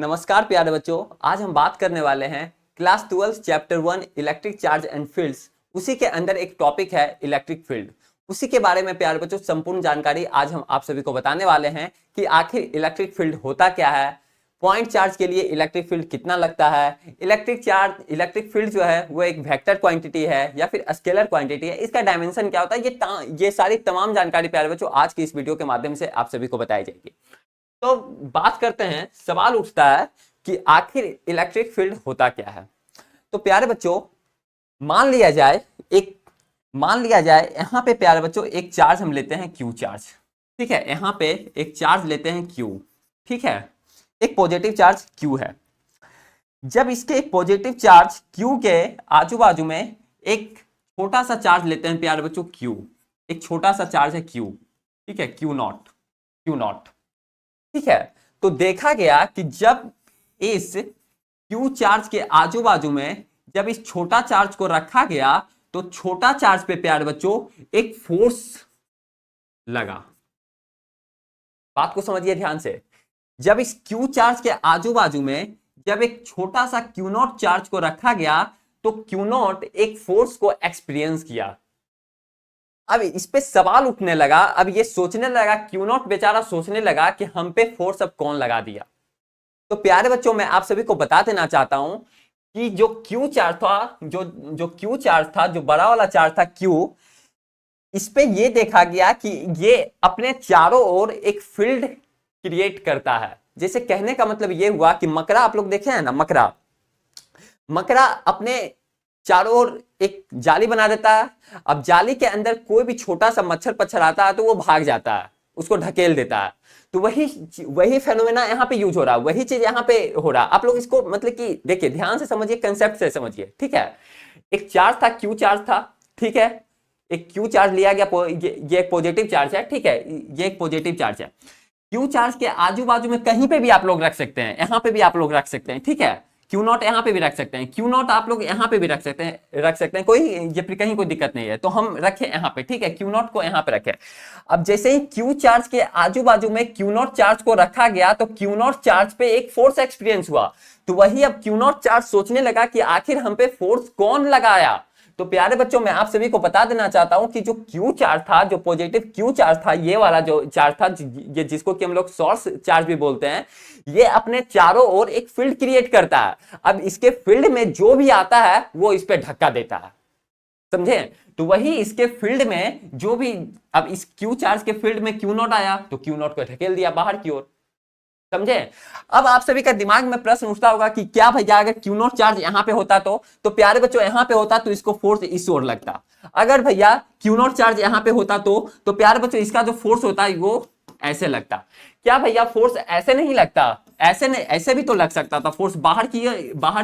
नमस्कार प्यारे बच्चों, आज हम बात करने वाले हैं class 12 chapter 1 electric charge and fields. उसी के अंदर एक टॉपिक है इलेक्ट्रिक फील्ड। उसी के बारे में प्यारे बच्चों संपूर्ण जानकारी आज हम आप सभी को बताने वाले हैं कि आखिर इलेक्ट्रिक फील्ड होता क्या है, पॉइंट चार्ज के लिए इलेक्ट्रिक फील्ड कितना लगता है, इलेक्ट्रिक फील्ड जो है वो एक वेक्टर क्वांटिटी है या फिर स्केलर क्वांटिटी है, इसका डायमेंशन क्या होता है, ये सारी तमाम जानकारी प्यारे बच्चों आज की इस वीडियो के माध्यम से आप सभी को बताई जाएगी। तो बात करते हैं, सवाल उठता है कि आखिर इलेक्ट्रिक फील्ड होता क्या है। तो प्यारे बच्चों मान लिया जाए यहां पे प्यारे बच्चों एक चार्ज हम लेते हैं क्यू चार्ज, ठीक है। यहां पे एक चार्ज लेते हैं क्यू, ठीक है, एक पॉजिटिव चार्ज क्यू है। जब इसके एक पॉजिटिव चार्ज क्यू के आजू बाजू में एक छोटा सा चार्ज लेते हैं प्यारे बच्चों क्यू, एक छोटा सा चार्ज है क्यू, ठीक है, क्यू नॉट, ठीक है। तो देखा गया कि जब इस क्यू चार्ज के आजू बाजू में जब इस छोटा चार्ज को रखा गया तो छोटा चार्ज पे प्यारे बच्चों एक फोर्स लगा। बात को समझिए ध्यान से, जब इस क्यू चार्ज के आजू बाजू में जब एक छोटा सा क्यू नॉट चार्ज को रखा गया तो क्यू नॉट एक फोर्स को एक्सपीरियंस किया। अब इस पे सवाल उठने लगा, अब ये सोचने लगा, क्यू नॉट बेचारा सोचने लगा कि हम पे फोर्स अब कौन लगा दिया। तो प्यारे बच्चों मैं आप सभी को बता देना चाहता हूं कि जो क्यू चार्ज था, जो क्यू चार्ज था, जो बड़ा वाला चार्ज था क्यू, इस पे ये देखा गया कि ये अपने चारों ओर एक फील्ड क्रिएट करता है। जैसे कहने का मतलब ये हुआ कि मकड़ा, आप लोग देखे हैं ना, मकड़ा अपने चारों ओर एक जाली बना देता है। अब जाली के अंदर कोई भी छोटा सा मच्छर पच्छर आता है तो वो भाग जाता है, उसको ढकेल देता है। तो वही फेनोमेना यहाँ पे यूज हो रहा है, वही चीज यहाँ पे हो रहा है। आप लोग इसको मतलब कि देखिए, ध्यान से समझिए, कंसेप्ट से समझिए, ठीक है। एक चार्ज था, क्यू चार्ज था, ठीक है, एक क्यू चार्ज लिया गया, ये एक पॉजिटिव चार्ज है, ठीक है, ये एक पॉजिटिव चार्ज है। क्यू चार्ज के आजू बाजू में कहीं पे भी आप लोग रख सकते हैं, यहां पे भी आप लोग रख सकते हैं, ठीक है। क्यू नॉट यहां पे भी रख सकते हैं, क्यू नॉट आप लोग यहां पे भी रख सकते हैं, कोई ये कहीं कोई दिक्कत नहीं है। तो हम रखे यहां पे, ठीक है, क्यू नॉट को यहां पे रखे। अब जैसे ही क्यू चार्ज के आजू बाजू में क्यू नॉट चार्ज को रखा गया तो क्यू नॉट चार्ज पे एक फोर्स एक्सपीरियंस हुआ। तो वही अब क्यू नॉट चार्ज सोचने लगा कि आखिर हम पे फोर्स कौन लगाया। तो प्यारे बच्चों मैं आप सभी को बता देना चाहता हूं कि जो क्यू चार्ज था, जो पॉजिटिव क्यू चार्ज था, ये वाला जो चार्ज था, ये जिसको कि हम लोग सोर्स चार्ज भी बोलते हैं, ये अपने चारों ओर एक फील्ड क्रिएट करता है। अब इसके फील्ड में जो भी आता है वो इस पे धक्का देता है, समझे। तो वही इसके फील्ड में जो भी, अब इस क्यू चार्ज के फील्ड में क्यू नॉट आया तो क्यू नॉट को ढकेल दिया बाहर की ओर, समझे। अब आप सभी का दिमाग में प्रश्न उठता होगा कि क्या भैया अगर क्यू नॉट चार्ज यहां पे होता तो प्यारे बच्चों यहां पे होता तो इसको फोर्स इस ओर लगता। अगर भैया क्यू नॉट चार्ज यहां पे होता तो प्यारे बच्चों इसका जो फोर्स होता है वो ऐसे लगता। क्या भैया फोर्स ऐसे नहीं लगता? ऐसे नहीं, ऐसे भी तो लग सकता था। फोर्स बाहर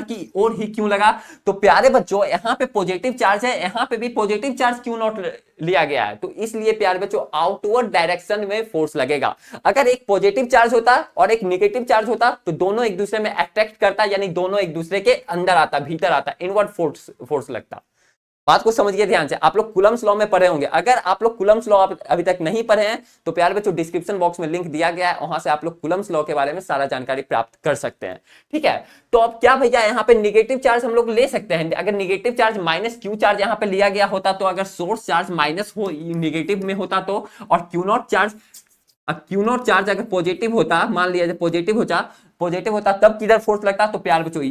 की ओर ही क्यों लगा? तो प्यारे बच्चों यहाँ पे पॉजिटिव चार्ज है, यहाँ पे भी पॉजिटिव चार्ज क्यू नॉट लिया गया है, तो इसलिए प्यारे बच्चों आउटवर्ड डायरेक्शन में फोर्स लगेगा। अगर एक पॉजिटिव चार्ज होता और एक नेगेटिव चार्ज होता तो दोनों एक दूसरे में अट्रैक्ट करता, यानी दोनों एक दूसरे के अंदर आता, भीतर आता, इनवर्ड फोर्स लगता। बात को समझिए ध्यान से। आप लोग कूलम्स लॉ में पढ़े होंगे, अगर आप लोग कूलम्स लॉ अभी तक नहीं पढ़े हैं तो प्यारे बच्चों डिस्क्रिप्शन बॉक्स में लिंक दिया गया है, वहां से आप लोग कूलम्स लॉ के बारे में सारा जानकारी प्राप्त कर सकते हैं, ठीक है। तो अब क्या भैया यहाँ पे निगेटिव चार्ज हम लोग ले सकते हैं? अगर negative charge minus Q charge यहाँ पे लिया गया होता तो, अगर सोर्स चार्ज माइनस हो निगेटिव में होता तो, और क्यू नॉट चार्ज अगर पॉजिटिव होता, मान लिया पॉजिटिव होता तब किधर फोर्स लगता? तो प्यारे बच्चों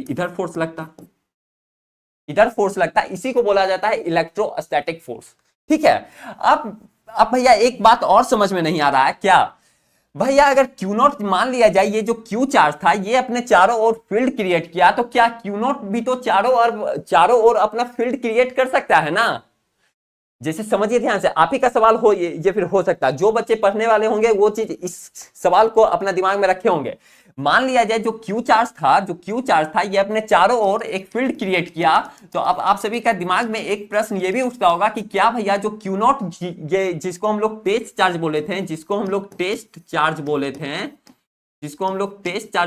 इधर फोर्स लगता, इसी को बोला जाता है इलेक्ट्रोस्टैटिक फोर्स, ठीक है। अब भैया एक बात और समझ में नहीं आ रहा है, क्या भैया अगर क्यू नॉट मान लिया जाए, ये जो क्यू चार्ज था ये अपने चारों ओर फील्ड क्रिएट किया, तो क्या क्यू नॉट भी तो चारों ओर अपना फील्ड क्रिएट कर सकता है ना? जैसे समझिए ध्यान से, आप ही का सवाल हो ये फिर हो सकता है, जो बच्चे पढ़ने वाले होंगे वो चीज, इस सवाल को अपना दिमाग में रखे होंगे। मान लिया जाए जो क्यू चार्ज था ये अपने चारों ओर एक फील्ड क्रिएट किया, तो अब आप सभी का दिमाग में एक प्रश्न ये भी उठता होगा कि क्या भैया जो क्यू नॉट, ये जिसको हम लोग टेस्ट चार्ज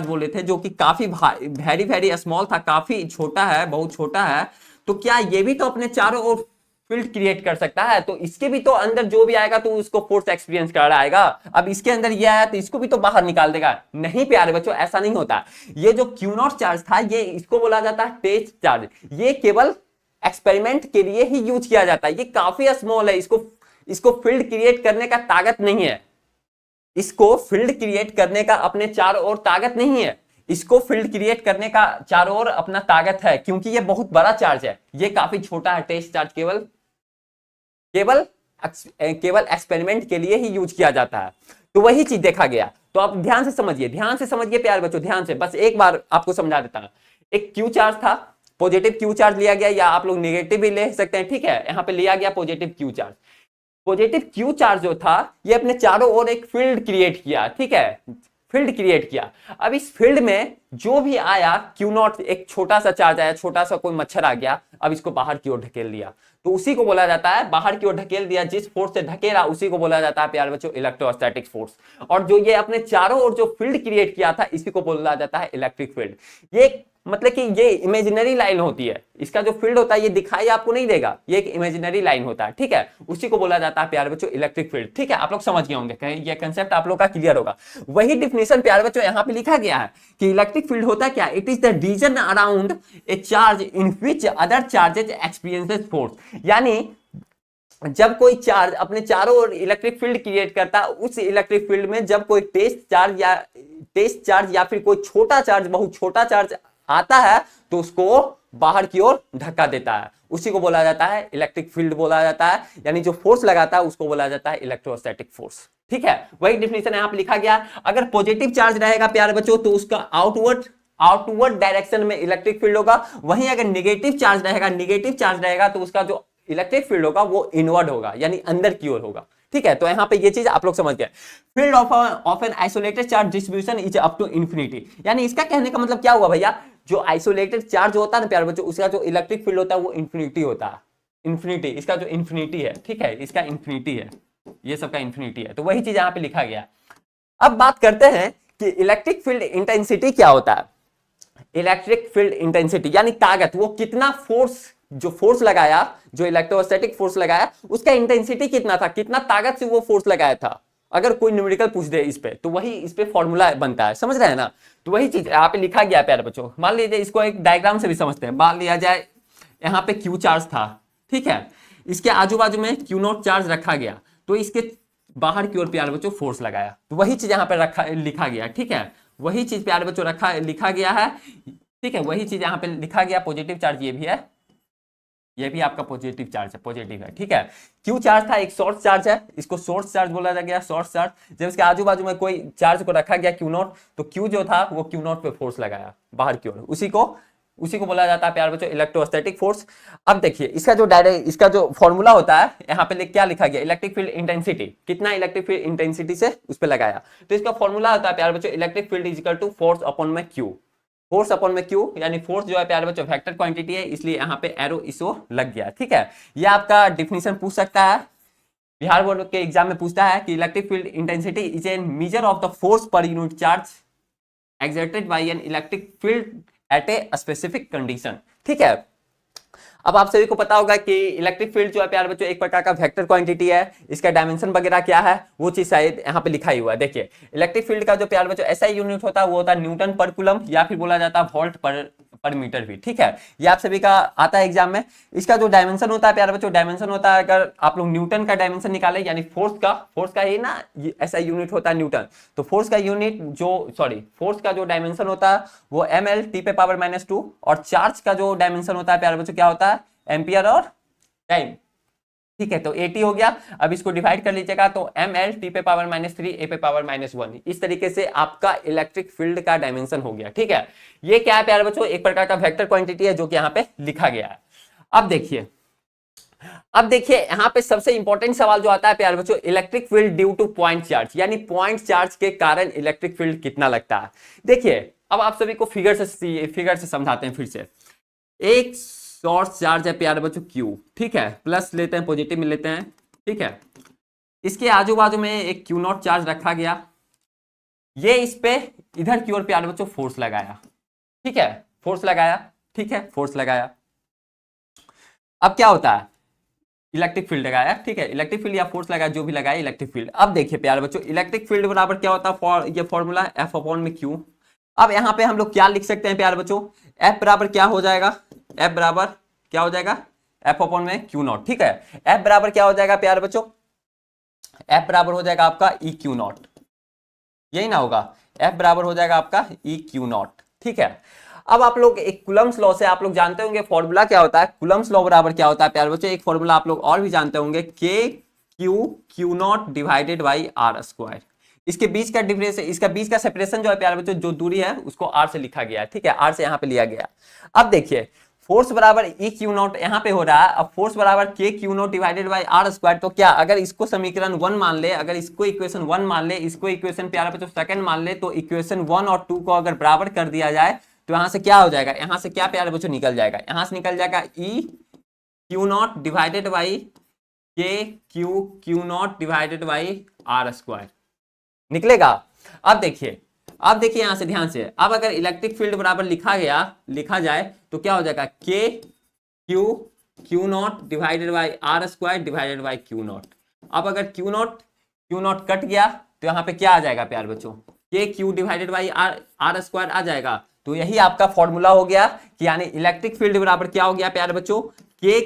बोले थे, जो कि काफी वेरी वेरी स्मॉल था, काफी छोटा है, बहुत छोटा है, तो क्या ये भी तो अपने चारों ओर फील्ड क्रिएट कर सकता है, तो इसके भी तो अंदर जो भी आएगा तो उसको फोर्स एक्सपीरियंस कर आएगा। अब इसके अंदर ये आया तो इसको भी तो बाहर निकाल देगा। नहीं प्यारे बच्चों, ऐसा नहीं होता। ये जो क्यू नॉट चार्ज था, ये इसको बोला जाता है टेस्ट चार्ज। ये केवल एक्सपेरिमेंट के लिए ही यूज किया जाता है। ये काफी स्मॉल है, इसको फील्ड क्रिएट करने का ताकत नहीं है। इसको फील्ड क्रिएट करने का अपने चारों ओर ताकत नहीं है। इसको फील्ड क्रिएट करने का चारों ओर अपना ताकत है, क्योंकि ये बहुत बड़ा चार्ज है। ये काफी छोटा है। टेस्ट चार्ज केवल एक्सपेरिमेंट के लिए ही यूज किया जाता है। तो वही चीज देखा गया। तो आप ध्यान से समझिए प्यारे बच्चों, ध्यान से। बस एक बार आपको समझा देता हूं। एक क्यू चार्ज था, पॉजिटिव क्यू चार्ज लिया गया, या आप लोग नेगेटिव भी ले सकते हैं, ठीक है। यहां पे लिया गया positive Q charge. Positive Q charge जो था, ये अपने चारों ओर एक फील्ड क्रिएट किया, ठीक है, फील्ड क्रिएट किया। अब इस फील्ड में जो भी आया क्यू नॉट, एक छोटा सा चार्ज आया, छोटा सा कोई मच्छर आ गया, अब इसको बाहर की ओर ढकेल दिया, तो उसी को बोला जाता है, बाहर की ओर ढकेल दिया, जिस फोर्स से ढकेला उसी को बोला जाता है प्यारे बच्चों इलेक्ट्रोस्टैटिक फोर्स। और जो ये अपने चारों ओर जो फील्ड क्रिएट किया था, इसी को बोला जाता है इलेक्ट्रिक फील्ड। ये मतलब कि ये इमेजिनरी लाइन होती है। इसका जो फील्ड होता है ये दिखाई आपको नहीं देगा, ये एक इमेजिनरी लाइन होता है, ठीक है। उसी को बोला जाता है प्यारे बच्चों इलेक्ट्रिक फील्ड, ठीक है। आप लोग समझ गए होंगे, ये कंसेप्ट आप लोग का क्लियर होगा। वही डिफिनेशन प्यारे बच्चों यहाँ पे लिखा गया है कि इलेक्ट्रिक फील्ड होता है क्या, it is the region around a charge in which other charges experiences force. यानी जब कोई चार्ज अपने चारों ओर इलेक्ट्रिक फील्ड क्रिएट करता है, उस इलेक्ट्रिक फील्ड में जब कोई टेस्ट चार्ज या फिर कोई छोटा चार्ज, बहुत छोटा चार्ज आता है, तो उसको बाहर की ओर धक्का देता है, उसी को बोला जाता है इलेक्ट्रिक फील्ड बोला जाता है। यानी जो फोर्स लगाता है उसको बोला जाता है इलेक्ट्रोस्टैटिक फोर्स, ठीक है। वही डिफिनेशन यहां पे लिखा गया। अगर पॉजिटिव चार्ज रहेगा प्यारे बच्चों, तो उसका आउटवर्ड डायरेक्शन में इलेक्ट्रिक फील्ड होगा। वहीं अगर नेगेटिव चार्ज रहेगा तो उसका जो इलेक्ट्रिक फील्ड होगा वो इनवर्ड होगा, यानी अंदर की ओर होगा, ठीक है। तो यहां पे ये चीज आप लोग समझ गए। Field of an isolated charge distribution is up to infinity. यानी इसका कहने का मतलब क्या हुआ भैया, जो आइसोलेटेड चार्ज होता है ना प्यारे बच्चों, उसका जो इलेक्ट्रिक फील्ड होता है वो इंफिनिटी होता है। इंफिनिटी, इसका जो इंफिनिटी है, ठीक है, इसका इंफिनिटी है, ये सबका इंफिनिटी है। तो वही चीज यहां पे लिखा गया। अब बात करते हैं कि इलेक्ट्रिक फील्ड इंटेंसिटी क्या होता है। इलेक्ट्रिक फील्ड इंटेंसिटी यानी ताकत, वो कितना फोर्स लगाया, जो इलेक्ट्रोस्टैटिक फोर्स लगाया, उसका इंटेंसिटी कितना था, कितना ताकत से वो फोर्स लगाया था। अगर कोई न्यूमेरिकल पूछ दे इस पे, तो वही इस पे फॉर्मूला बनता है, समझ रहे हैं ना। तो वही चीज यहाँ पे लिखा गया प्यारे बच्चों। मान लीजिए, इसको एक डायग्राम से भी समझते हैं। मान लिया जाए यहाँ पे क्यू चार्ज था, ठीक है, इसके आजू बाजू में क्यू नॉट चार्ज रखा गया, तो इसके बाहर की ओर प्यारे बच्चों फोर्स लगाया, तो वही चीज यहाँ पे लिखा गया, ठीक है। वही चीज प्यारे बच्चों लिखा गया है, ठीक है। वही चीज यहाँ पे लिखा गया। पॉजिटिव चार्ज ये भी है, ये भी आपका पॉजिटिव चार्ज है, पॉजिटिव है, ठीक है। क्यू चार्ज था, एक सोर्स चार्ज है, इसको सोर्स चार्ज बोला गया, सोर्स चार्ज। जब इसके आजू बाजू में कोई चार्ज को रखा गया क्यू नॉट, तो क्यू जो था वो क्यू नॉट पे फोर्स लगाया बाहर की ओर, उसी को बोला जाता है प्यारे बच्चों इलेक्ट्रोस्टैटिक फोर्स। अब देखिए, इसका जो फॉर्मूला होता है, यहाँ पे क्या लिखा गया, इलेक्ट्रिक फील्ड इंटेंसिटी, कितना इलेक्ट्रिक फील्ड इंटेंसिटी से उस पर लगाया, तो इसका फॉर्मूला होता है प्यारे बच्चों electric field is equal to force upon में क्यू। फोर्स अपॉन में क्यू, यानी फोर्स जो है प्यारे बच्चों वेक्टर क्वांटिटी है, इसलिए यहाँ पे एरो इसो लग गया, ठीक है। ये आपका डिफिनेशन पूछ सकता है, बिहार बोर्ड के एग्जाम में पूछता है कि electric field intensity is a measure of the force per unit charge exerted by an electric field at a specific condition, ठीक है। अब आप सभी को पता होगा कि इलेक्ट्रिक फील्ड जो है प्यारे बच्चों एक प्रकार का वेक्टर क्वांटिटी है। इसका डायमेंशन वगैरह क्या है वो चीज शायद यहाँ पे लिखा ही हुआ है। देखिए, इलेक्ट्रिक फील्ड का जो प्यारे बच्चों एसआई यूनिट होता है वो होता है न्यूटन पर कूलम, या फिर बोला जाता है वोल्ट पर मीटर भी, ठीक है। ये आप सभी का आता है एग्जाम में। इसका जो डायमेंशन होता है प्यारे बच्चों, डायमेंशन होता है, अगर आप लोग न्यूटन का डायमेंशन निकाले, यानी फोर्स का ही ना एसआई यूनिट होता है न्यूटन, तो फोर्स का जो डायमेंशन होता है वो ml t पे पावर -2, और चार्ज का जो डायमेंशन होता है प्यारे बच्चों क्या होता है, एम्पियर और टाइम, ठीक है। तो 80 हो गया। अब इसको डिवाइड कर लीजिएगा, तो ml t पे पावर -3 a पे पावर -1, इस तरीके से आपका इलेक्ट्रिक फील्ड का डायमेंशन हो गया, ठीक है। ये क्या है प्यारे बच्चों, एक प्रकार का वेक्टर क्वांटिटी है जो कि यहाँ पे लिखा गया है। अब देखिए यहाँ पे सबसे इंपॉर्टेंट सवाल जो आता है प्यारे बच्चों, electric field due to point charge, यानी पॉइंट चार्ज के कारण इलेक्ट्रिक फील्ड कितना लगता है। देखिए, अब आप सभी को फिगर से समझाते हैं फिर से। एक सोर्स चार्ज है प्यारे बच्चों Q, ठीक है, प्लस लेते हैं, पॉजिटिव में लेते हैं, ठीक है। इसके आजू बाजू में एक क्यू नॉट चार्ज रखा गया, ये इस पे इधर की ओर प्यारे बच्चों फोर्स लगाया, ठीक है, फोर्स लगाया, ठीक है, फोर्स लगाया। अब क्या होता है, इलेक्ट्रिक फील्ड लगाया, ठीक है, इलेक्ट्रिक फील्ड या फोर्स लगाया, जो भी लगाया इलेक्ट्रिक फील्ड। अब देखिए प्यारे बच्चों, इलेक्ट्रिक फील्ड बराबर क्या होता है, ये फॉर्मूला एफ अपॉन में क्यू। अब यहाँ पे हम लोग क्या लिख सकते हैं प्यारे बच्चों, एफ बराबर क्या हो जाएगा, एफ बराबर क्या हो जाएगा, एफ अपॉन में क्यू नॉट, ठीक है। एफ बराबर क्या हो जाएगा प्यारे बच्चों, एफ बराबर हो जाएगा आपका ई क्यू नॉट, यही ना होगा, एफ बराबर हो जाएगा आपका ई क्यू नॉट, ठीक है। अब आप लोग एक कुलम्स लॉ से आप लोग जानते होंगे फॉर्मूला क्या होता है, कुलम्स लॉ बराबर क्या होता है प्यारे बच्चों, एक फॉर्मूला आप लोग और भी जानते होंगे, k q q not divided by r square. इसके बीच का डिफरेंस, इसका बीच का सेपरेशन जो है प्यारे बच्चों, जो दूरी है उसको आर से लिखा गया है, ठीक है, आर से यहाँ पे लिया गया। अब देखिए फोर्स बराबर ई क्यू नॉट यहाँ पे हो रहा है, अब फोर्स बराबर k q not divided by r square. तो क्या अगर इसको समीकरण 1 मान ले, अगर इसको इक्वेशन 1 मान ले, इसको इक्वेशन प्यारा बच्चों सेकंड मान ले, तो इक्वेशन 1 और 2 को अगर बराबर कर दिया जाए तो यहां से क्या हो जाएगा, यहां से क्या प्यारे बच्चों निकल जाएगा, यहां से निकल जाएगा E q not divided by k q q not divided by r square निकलेगा। अब देखिए, अब देखिए यहां से ध्यान से, अब अगर इलेक्ट्रिक फील्ड बराबर लिखा जाए तो क्या हो जाएगा, k q q not divided by r square divided by q naught. अब अगर क्यू नॉट कट गया तो यहाँ पे क्या आ जाएगा प्यार बच्चों, k q divided by r square आ जाएगा। तो यही आपका फॉर्मूला हो गया कि यानी इलेक्ट्रिक फील्ड बराबर क्या हो गया प्यार बच्चों, k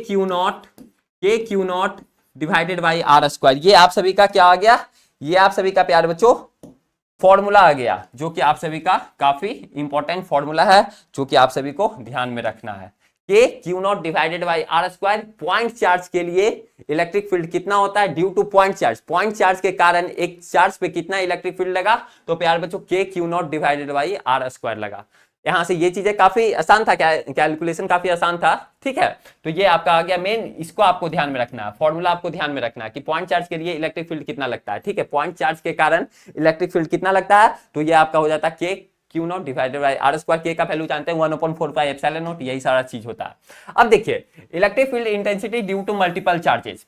q not divided by r square. ये आप सभी का क्या आ गया, ये आप सभी का प्यार बच्चों फॉर्मूला आ गया, जो कि आप सभी का काफी इंपॉर्टेंट फॉर्मूला है, जो कि आप सभी को ध्यान में रखना है। K q not divided by r square, point charge के लिए इलेक्ट्रिक फील्ड कितना होता है, due to point charge, point charge के कारण एक चार्ज पे कितना इलेक्ट्रिक फील्ड लगा, तो प्यार बच्चों k q not divided by r square लगा। यहां से ये चीजें काफी आसान था, कैलकुलेशन काफी आसान था, ठीक है। तो ये आपका आ गया मेन, इसको आपको ध्यान में रखना है, फॉर्मूला आपको ध्यान में रखना है कि पॉइंट चार्ज के लिए इलेक्ट्रिक फील्ड कितना लगता है, ठीक है, पॉइंट चार्ज के कारण इलेक्ट्रिक फील्ड कितना लगता है, तो ये आपका हो जाता है k q not divided by r square. K का वैल्यू जानते हैं 1/4 एप्सिलॉन नॉट, यही सारा चीज होता है। अब देखिए electric field intensity due to multiple charges,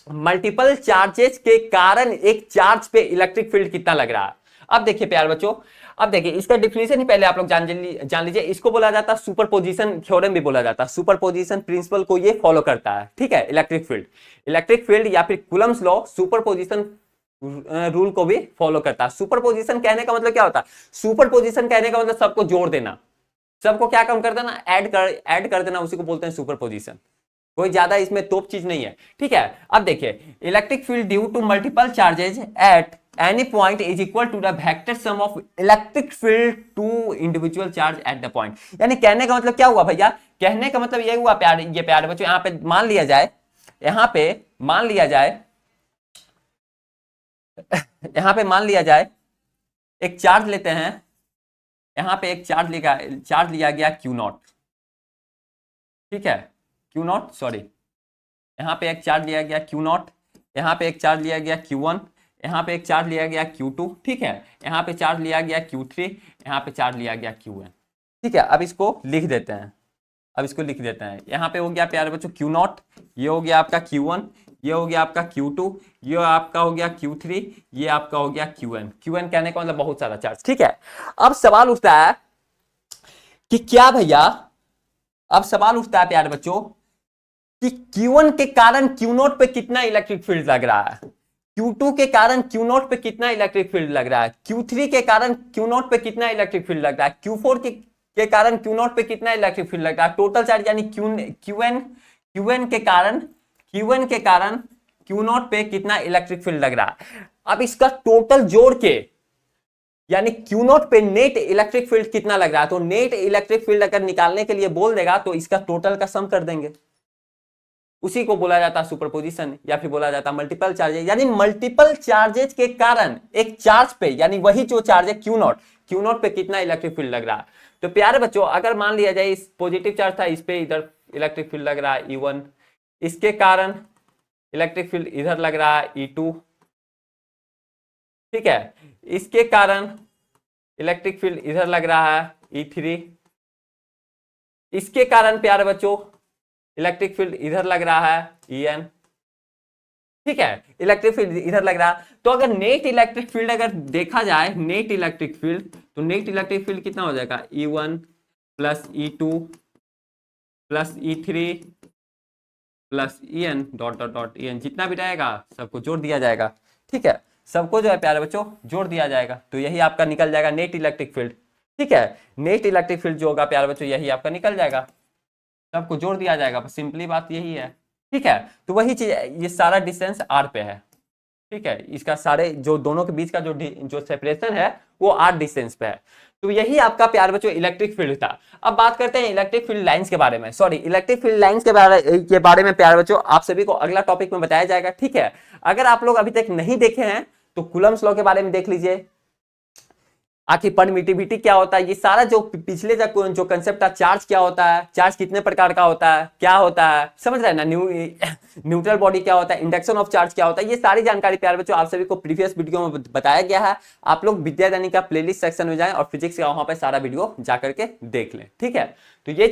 multiple charges के कारण एक चार्ज पे इलेक्ट्रिक फील्ड कितना लग रहा है। अब देखिए प्यार बच्चों, अब देखिए इसका डिफिनेशन ही पहले आप लोग जान लीजिए, इसको बोला जाता है सुपरपोजिशन थ्योरम भी बोला जाता है, सुपरपोजिशन प्रिंसिपल को ये फॉलो करता है, ठीक है। इलेक्ट्रिक फील्ड या फिर कूलम्स लॉ सुपरपोजिशन रूल को भी फॉलो करता है। सुपरपोजिशन कहने का मतलब क्या होता है, सुपरपोजिशन कहने का मतलब सबको जोड़ देना, सबको क्या कम कर देना, ऐड कर देना, उसी को बोलते हैं सुपरपोजिशन। कोई ज्यादा इसमें तोप चीज नहीं है, ठीक है। अब देखिए electric field due to multiple charges at any point is equal to the vector sum of electric field to individual charge at the point. यानी कहने का मतलब क्या हुआ भैया, कहने का मतलब ये हुआ प्यारे बच्चों, यहाँ पे मान लिया जाए, यहाँ पे मान लिया जाए यहाँ पे मान लिया जाए एक चार्ज लेते हैं, यहाँ पे एक चार्ज लिया गया क्यू नॉट, ठीक है, क्यू नॉट सॉरी, यहाँ पे एक चार्ज लिया गया क्यू नॉट, यहाँ पे एक चार्ज लिया गया Q1, यहाँ पे एक चार्ज लिया गया Q2, ठीक है, यहाँ पे चार्ज लिया गया Q3, यहाँ पे चार्ज लिया गया Qn, ठीक है। अब इसको लिख देते हैं, यहाँ पे हो गया प्यारे बच्चों Q नॉट, ये हो गया आपका Q1, ये हो गया आपका Q2, ये आपका हो गया Q3, ये आपका हो गया Qn कहने का मतलब बहुत सारा चार्ज, ठीक है। अब सवाल उठता है कि क्या भैया, अब सवाल उठता है प्यारे बच्चों कि Q1 के कारण Q0 पे कितना इलेक्ट्रिक फील्ड लग रहा है, Q2 के कारण Q0 पे कितना इलेक्ट्रिक फील्ड लग रहा है, Q3 के कारण Q0 पे कितना इलेक्ट्रिक फील्ड लग रहा है, Q4 के कारण Q0 पे कितना इलेक्ट्रिक फील्ड लग रहा है, टोटल चार्ज यानी Qn के कारण Q0 पे कितना इलेक्ट्रिक फील्ड लग रहा है। अब इसका टोटल जोड़ के यानी Q0 पे नेट इलेक्ट्रिक फील्ड कितना लग रहा है, तो नेट इलेक्ट्रिक फील्ड अगर निकालने के लिए बोल देगा तो इसका टोटल का सम कर देंगे, उसी को बोला जाता है सुपरपोजिशन, या फिर बोला जाता है मल्टीपल चार्जेस। यानी मल्टीपल चार्जेस के कारण एक चार्ज पे, यानी वही जो चार्ज है Q0 पे कितना इलेक्ट्रिक फील्ड लग रहा है। तो प्यारे बच्चों अगर मान लिया जाए इस पॉजिटिव चार्ज था, इस पे इधर इलेक्ट्रिक फील्ड लग रहा है E1, इसके कारण इलेक्ट्रिक फील्ड इधर लग रहा है E2, ठीक है, इसके कारण इलेक्ट्रिक फील्ड इधर लग रहा है E3, इसके कारण प्यारे बच्चों इलेक्ट्रिक फील्ड इधर लग रहा है En, ठीक है, इलेक्ट्रिक फील्ड इधर लग रहा है। तो अगर नेट इलेक्ट्रिक फील्ड अगर देखा जाए, नेट इलेक्ट्रिक फील्ड कितना हो जाएगा, E1 plus E2 plus E3 plus E n dot dot dot E n, जितना भी रहेगा सबको जोड़ दिया जाएगा। ठीक है, सबको जो है प्यारे बच्चों जोड़ दिया जाएगा, तो यही आपका निकल जाएगा नेट इलेक्ट्रिक फील्ड। ठीक है, नेट इलेक्ट्रिक फील्ड जो होगा प्यारे बच्चों यही आपका निकल जाएगा, सबको जोड़ दिया जाएगा, सिंपली बात यही है। ठीक है, तो वही चीज, ये सारा डिस्टेंस आर पे है। ठीक है, इसका सारे जो दोनों के बीच का जो सेपरेशन है वो आर डिस्टेंस पे है। तो यही आपका प्यार बच्चों इलेक्ट्रिक फील्ड था। अब बात करते हैं इलेक्ट्रिक फील्ड लाइंस के बारे में, सॉरी इलेक्ट्रिक फील्ड लाइंस के बारे में प्यार बच्चों आप सभी को अगला टॉपिक में बताया जाएगा। ठीक है, अगर आप लोग अभी तक नहीं देखे हैं तो कूलम्स लॉ के बारे में देख लीजिए, आखिर परमिटिविटी क्या होता है, ये सारा जो पिछले जो कंसेप्ट था, चार्ज क्या होता है, चार्ज कितने प्रकार का होता है, क्या होता है, समझ रहे हैं ना, न्यूट्रल बॉडी क्या होता है, इंडक्शन ऑफ चार्ज क्या होता है, ये सारी जानकारी प्यारे बच्चों आप सभी को प्रीवियस वीडियो में बताया गया है। आप लोग विद्यादानी का प्लेलिस्ट सेक्शन में जाएं और फिजिक्स का वहां पर सारा वीडियो जाकर के देख लें। ठीक है, तो ये चीज